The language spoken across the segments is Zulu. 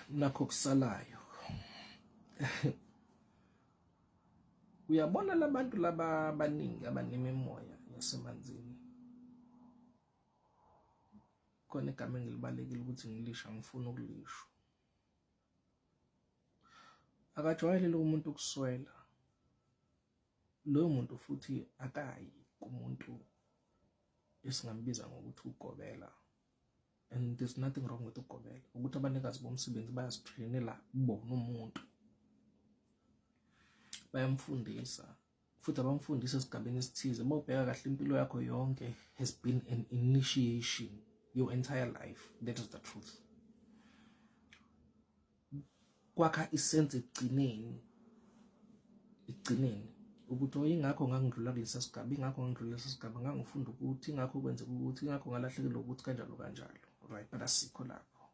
nakho kusalayo. Uyabona labantu laba abaningi abanemimoya yasemanzini. Khona igama engilibalekile ukuthi ngilisha, ngifuna ukulisho. Akajwayele lo muntu ukuswela. Lo muntu futhi akayi kumuntu esingambiza ngokuthi ugobela. And there's nothing wrong with ugobela. Ukuthi abanikazi bomsebenzi bayazitrainela bona umuntu. Bayamfundisa. Futhi abamfundisa esigabeni esithize. Bawubheka kahle impilo yakho yonke has been an initiation. Your entire life. That is the truth. Kwakha isense egcineni ukuthi oyingakho ngangidlula kulesa sigaba, ingakho ngangidlula kulesa sigaba, ngangifunda ukuthi ingakho kwenzeka ukuthi, ingakho ngalahlekelwa ukuthi kanjalo. Right, but asikho lapho.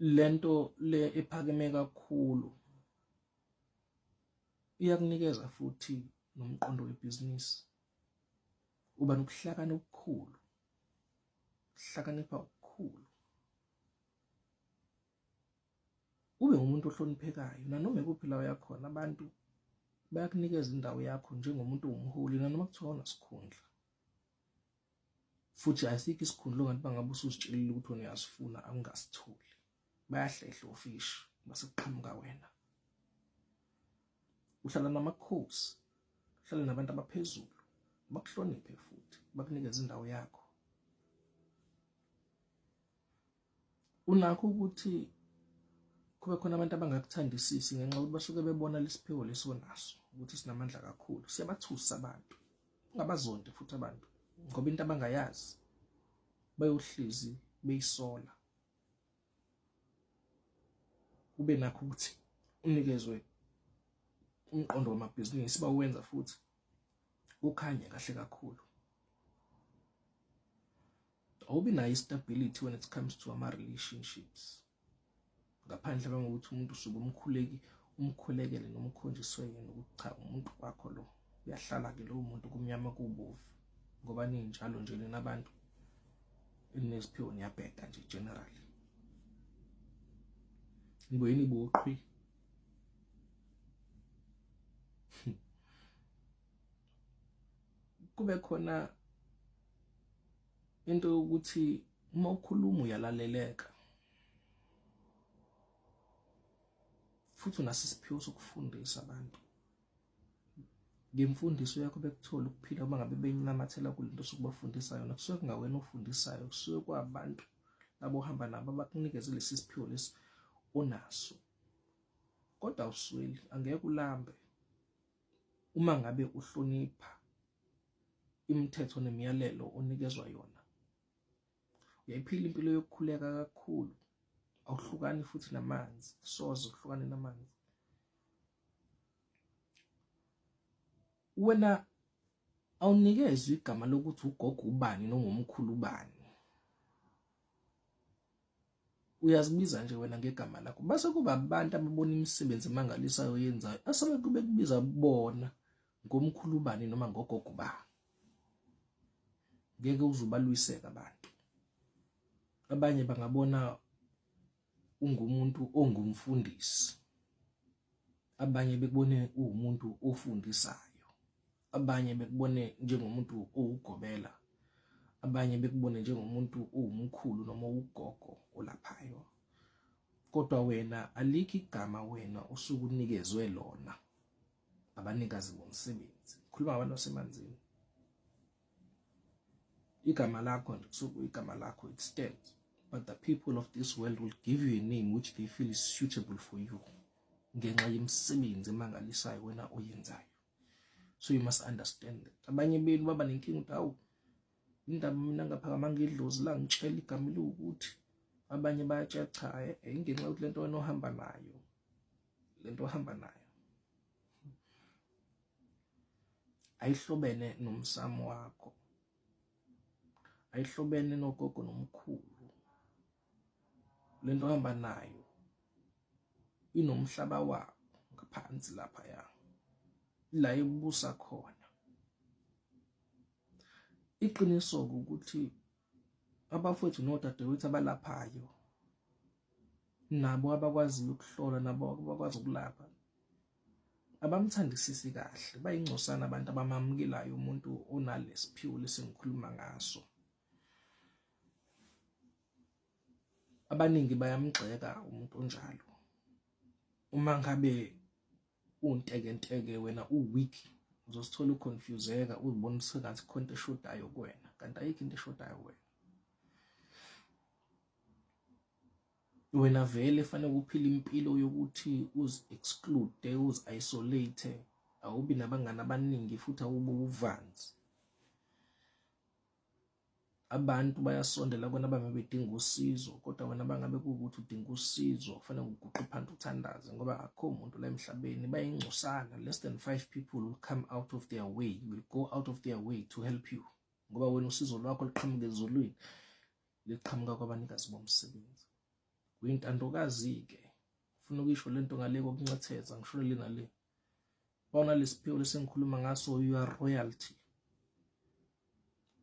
Lento le ephakeme kakhulu iyakunikeza futhi nomqondo webhizinisi. Uba nokuhlakana okukhulu. Hlakanipha okukhulu. Ube umuntu ohloniphekayo nanoma ekuphi la uyakhona abantu bayakunikeza indawo yakho njengomuntu omholi nanoma kuthiwa unasikhundla. Futhi asikho isikhundla ongathi bangabe ususitshelile ukuthi uyasifuna angasitholi. Bayahlehla ofishi basekuqhamuka wena. Uhlala namakhosi, uhlala nabantu abaphezulu, bakuhloniphe futhi bakunikeza indawo yakho. Unakho ukuthi kube khona abantu abangakuthandisisi ngenxa ukuthi basuke bebona lesiphiwo lesonaso ukuthi sinamandla kakhulu. Siyabathusa abantu. Ungabazonde futhi abantu ngoba into abangayazi bayohlezi beyisola. Ube nakho ukuthi unikezwe umqondo wamabhizinisi bawenza futhi ukhanye kahle kakhulu. Awubi nayo stability when it comes to our relationships. Ngaphandle bangokuthi umuntu usuke umkhulekele noma ukhonjiswe yena ukuthi cha umuntu wakho lo uyahlala ke lo muntu kumnyama kubovu ngoba ninjalo nje lenabantu enesiphiwo niyabheda nje generally. Ngiyini boqhwi kube khona into yokuthi uma ukhuluma uyalaleleka. Futhi unasisiphiwo sokufundisa abantu. Ngemfundiso yakho bekuthola ukuphila uma ngabe beyinamathela kulento sokubafundisa yona. Kusuke kungawena ofundisayo, kusuke kwabantu labo hamba nabo abakunikeze lesi siphiwo lesi onaso. Kodwa usweli angeke ulambe uma ngabe uhlonipha imithetho nemiyalelo onikezwa yona. Uyayiphila impilo yokukhuleka kakhulu. Awuhlukani futhi namanzi, soze uhlukane namanzi. Wena awunikezwe igama lokuthi ugogo ubani noma umkhulu ubani. Uyazibiza nje wena ngegama lakho. Base kuba abantu ababona imisebenzi emangalisayo oyenzayo, asabe kube kubiza bona ngomkhulu ubani noma ngogogo ubani. Ngeke uzubalwiseka abantu. Abanye bangabona ungumuntu ongumfundisi. Abanye bekubone umuntu ofundisayo. Abanye bekubone njengomuntu owugobela. Abanye bekubone njengomuntu owumkhulu noma ugogo olaphayo. Kodwa wena alikho igama wena usuke unikezwe lona abanikazi bomsebenzi. Khuluma ngabantu basemanzini. Igama lakho nje kusuke igama lakho it stands. But the people of this world will give you a name which they feel is suitable for you. Ngenxa yemisebenzi emangalisayo wena oyenzayo. So you must understand that. Abanye benu baba nenkinga ukuthi awu indaba mina ngaphakama ngidlozi la ngitshela igama lokuthi abanye bayatshela cha ingenxa yokuthi lento wena ohamba nayo. Lento ohamba nayo ayihlobene nomsamo wakho. Ayihlobene nogogo nomkhulu. Lento ohamba nayo inomhlaba wakho ngaphansi lapha ya. La ebusa khona. Iqiniso ukuthi abafowethu nodadewethu abalaphayo nabo abakwaziyo ukuhlola, nabo abakwazi ukulapha, abamthandisisi kahle, bayingcosana abantu abamamukelayo umuntu onalesiphiwo lesengikhuluma ngaso. Abaningi bayamgxeka umuntu onjalo. Uma ngabe untekenteke wena uweak, uzosithola uconfuseka, uzibona sengathi khona into eshodayo kuwena, kanti ayikho into eshodayo kuwena. Wena vele fanele ukuphila impilo yokuthi uzi-exclude, uzi-isolate, awubi nabangani abaningi futhi awube uvanzi. Abantu bayasondela kona abame bedinga usizo, kodwa wena bangabe kuwukuthi udinga usizo kufanele uguqe phansi uthandaze, ngoba akho umuntu la emhlabeni, bayingcosana. Less than 5 people will come out of their way, will go out of their way to help you, ngoba wena usizo lwakho liqhamuka ezulwini, liqhamuka kwabanikazi bomsebenzi. Uyintandokazi-ke, ufuna ukuyisho lento ngale kokunetheza, ngisho le nale. Bona lesiphiwo lesengikhuluma ngaso, you are royalty.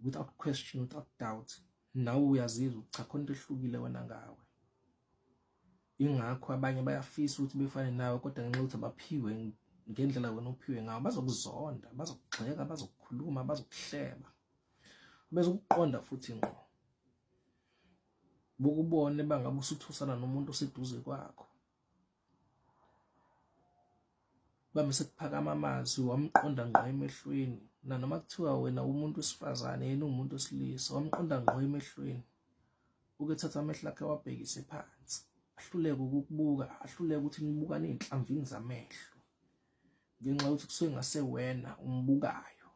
Without question, without doubt, nawe uyazizwa cha khona into ehlukile wena ngawe. Ingakho abanye bayafisa ukuthi befane nawe, kodwa ngenxa yokuthi abaphiwe ngendlela wena uphiwe ngayo, bazokuzonda, bazokugxeka, bazokukhuluma, bazokuhleba, bezokuqonda futhi ngqo. Bukubone bangabe usuthusana nomuntu oseduze kwakho, bamese kuphakama amazwi wamqonda ngqo emehlweni, nanoma kuthiwa wena umuntu wesifazane yena umuntu wesilisa, wamqonda ngqo emehlweni, ukethatha amehlo akhe wabhekise phansi, ahluleke ukukubuka, ahluleke ukuthi nibukane inhlamvini zamehlo, ngenxa yokuthi kusuke ngase wena umbukayo,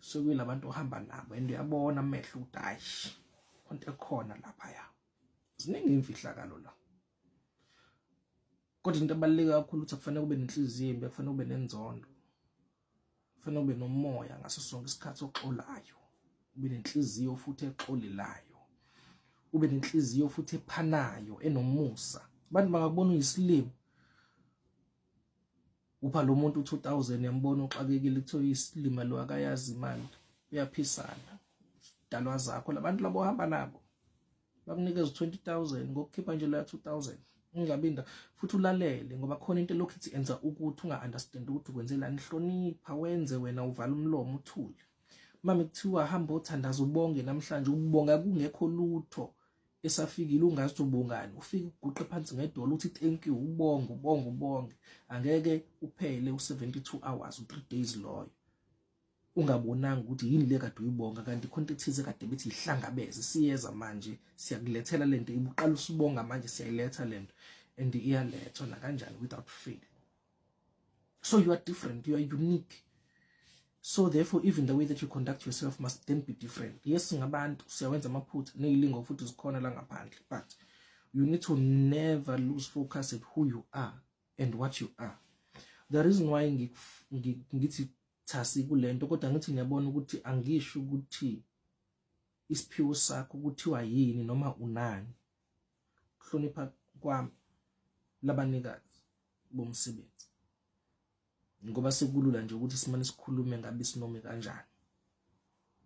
sekuyilabantu ohamba nabo and uyabona amehlo ukuthi hayi konke ekhona lapha ya. Ziningi imfihlakalo la. Kodwa into ebaluleke kakhulu ukuthi kufanele ube nenhliziyo embi, kufanele ube nenzondo, kufanele ube nomoya ngaso sonke isikhathi oxolayo, ube nenhliziyo futhi exolelayo, ube nenhliziyo futhi ephanayo, enomusa. Abantu bangakubona uyisilimo, upha lo muntu 2000 yambona uxakekile, kuthiwa isilima lo akayazi imali, uyaphisana. Dalwa zakho labantu labo hamba nabo bakunikeza 20,000 ngokukhipha nje la 2000, ungabinda futhi ulalele, ngoba khona into lokhu ithi enza ukuthi unga-understand ukuthi ukwenzelani. Hlonipha, wenze wena, uvala umlomo uthule. Mama kuthiwa hamba uthandaza ubonge namhlanje, ubonga kungekho lutho esafikile, ungazi ukuthi ubongani, ufike uguqe phansi ngedolo uthi thank you, ubonge. Angeke uphele u72 hours, u3 days loyo ungabonanga ukuthi yini le kade uyibonga, kanti khona ethize kade bethi ihlangabeze, siyeza manje siyakulethela lento, ibuqala usibonga manje siyayiletha lento, and iyalethwa na kanjani without fail. So you are different, you are unique. So therefore even the way that you conduct yourself must then be different. Yes, ngabantu siyawenza amaphutha nezilingo futhi zikhona la ngaphandle, but you need to never lose focus at who you are and what you are. The reason why ngithi thasi kulento, kodwa ngithi ngiyabona ukuthi angisho ukuthi isiphiwo sakho kuthiwa yini noma unani. Kuhlonipha kwami labanikazi bomsebenzi, ngoba sekulula nje ukuthi simane sikhulume ngabe sinome kanjani.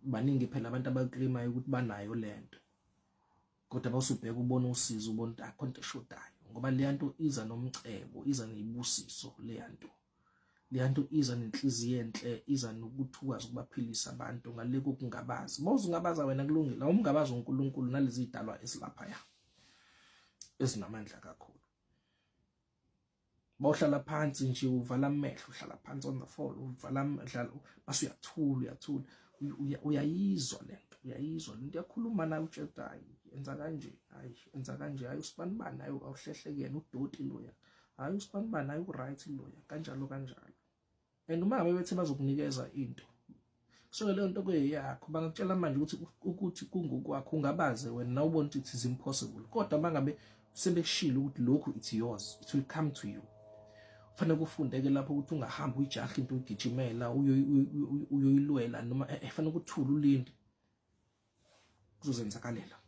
Baningi phela abantu abaclaimayo ukuthi banayo lento, kodwa bawusubheka ubona usizo, ubona ukuthi akho into eshodayo, ngoba le nto iza nomcebo, iza nezibusiso. Le nto iza nenhliziyo enhle, iza nokuthi ukwazi ukubaphilisa abantu ngale kokungabazi. Mawuze ungabaza wena kulungile, awumngabazi uNkulunkulu nalezi zidalwa esilapha ya ezinamandla kakhulu. Bawuhlala phansi nje, uvala amehlo, uhlala phansi on the floor, uvala amehlo, base uyathula, uyayizwa lento, iyakhuluma nawe, utshela hayi enza kanje, hayi usibanibani, hayi awuhlehlekene, udoti loya, hayi usibanibani, hayi uright loya, kanjalo. And uma ngabe bethe bazokunikeza into, so leyo nto kweyakho, bangakutshela manje ukuthi kungokwakho, ungabaze wena na ubona ukuthi it is impossible. Kodwa mangabe sebekushilo ukuthi lokhu it's yours, it will come to you. Fanele kufundeke lapho ukuthi ungahamba uyijaha into ugijimela uyoyilwela, noma fanele ukuthula ulinde kuzozenzakalela.